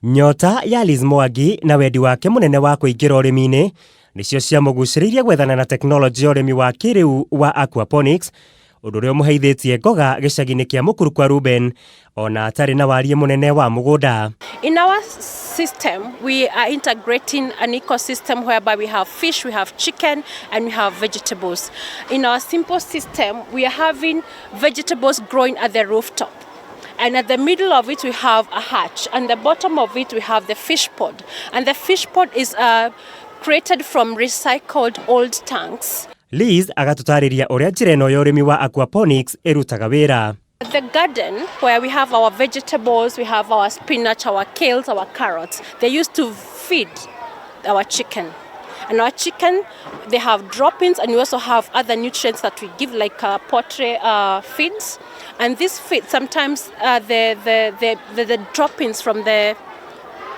Nyota ya Liz Mwangi na wendi wake munene wa kuingira urimi-ini nicio ciamuguciririe gwethana na teknoloji urimi wa kiriu wa aquaponics, undu uria umuheithitie ngoga gicagi-ini kia mukuru kwa Ruben ona atari na warie munene wa mugunda. In our system, we are integrating an ecosystem whereby we have fish, we have chicken, and we have vegetables. In our simple system, we are having vegetables growing at the rooftop. And at the middle of it, we have a hatch. And the bottom of it, we have the fish pod. And the fish pod is created from recycled old tanks. Liz agatutariria uria njira ino ya urimi wa aquaponics irutaga wira. The garden where we have our vegetables, we have our spinach, our kales, our carrots, they used to feed our chicken. And our chicken, they have droppings, and we also have other nutrients that we give, like poultry feeds. And this feed, sometimes the droppings from the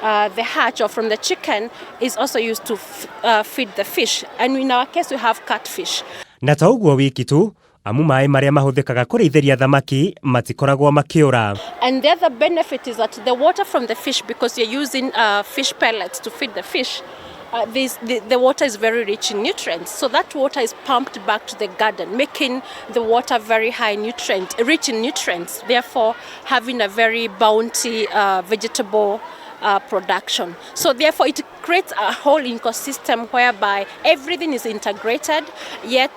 hatch or from the chicken is also used to feed the fish. And in our case, we have catfish. Na ta uguo wiki tu, amu mai maria mahuthikaga kuriithiria thamaki matikoragwo makiura. And the other benefit is that the water from the fish, because you're using fish pellets to feed the fish, the water is very rich in nutrients. So that water is pumped back to the garden, making the water very rich in nutrients, therefore having a very bounty vegetable production. So therefore it creates a whole ecosystem whereby everything is integrated, yet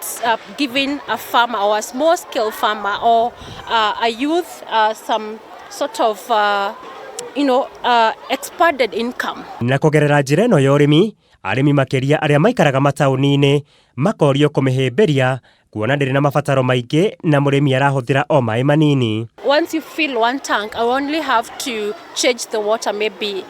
giving a farmer or a small scale farmer or a youth some sort of expanded income. Na kugerera njira ino ya urimi, arimi makiria aria maikaraga matauni-ini makorio kumihimbiria kuona ndiri na mabataro maingi na murimi arahuthira o mai manini. Once you fill one tank, I only have to change the water maybe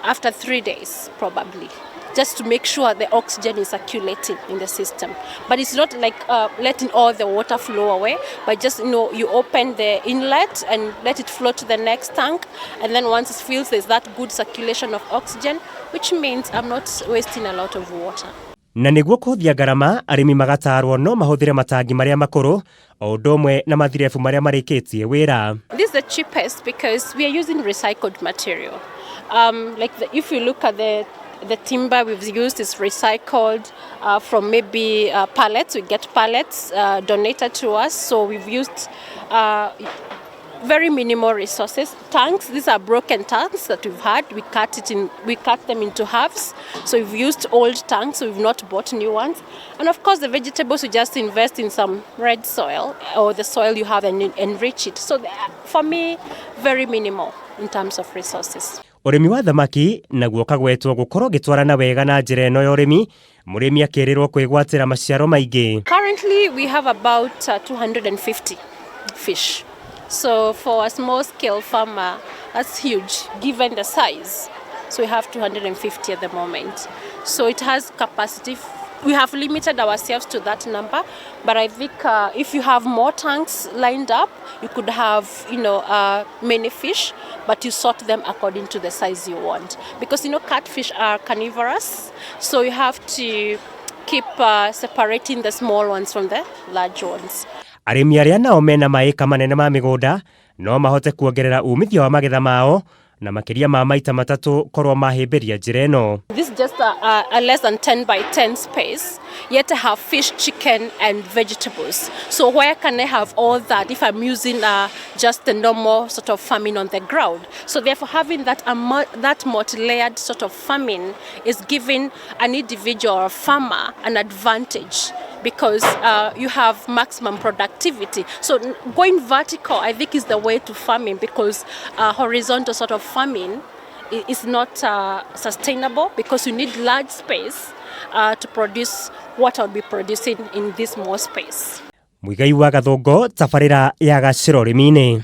after 3 days probably, just to make sure the oxygen is circulating in the system. But it's not like letting all the water flow away, but just you open the inlet and let it flow to the next tank, and then once it fills, there's that good circulation of oxygen, which means I'm not wasting a lot of water. Na niguo kuhuthia garama, arimi magatarwo no mahuthire matangi maria makuru o undu umwe na mathirefu maria marikitie wira. This is the cheapest because we are using recycled material. If you look at the timber we've used is recycled from maybe pallets. We get pallets donated to us, so we've used very minimal resources. Tanks, these are broken tanks that we've had. We cut them into halves. So we've used old tanks, so we've not bought new ones. And of course the vegetables, we just invest in some red soil or the soil you have and enrich it. So for me, very minimal in terms of resources. Urimi wa thamaki naguo kagwetwo gukorwo gitwarana wega na njira ino ya urimi, murimi akirirwo kwigwatira maciaro maingi. Currently we have about 250 fish. So for a small scale farmer, that's huge given the size. So we have 250 at the moment. So it has capacity. We have limited ourselves to that number, but I think if you have more tanks lined up, you could have many fish, but you sort them according to the size you want. Because catfish are carnivorous, so you have to keep separating the small ones from the large ones. Arimi aria nao mena maika manene ma migunda no mahote kuongerera umithio wa magetha mao na makiria ma maita matatu korwo mahimbiria njira ino. This is just a less than 10 by 10 space, yet I have fish, chicken and vegetables. So where can I have all that if I'm using just the normal sort of farming on the ground? So therefore having that multi-layered sort of farming is giving an individual or farmer an advantage, because you have maximum productivity. So going vertical, I think, is the way to farming, because horizontal sort of farming is not sustainable, because you need large space to produce what I'll be producing in this small space. Muigai wa Gathongo, tabarĩra ya Gacĩra ũrĩmi-inĩ.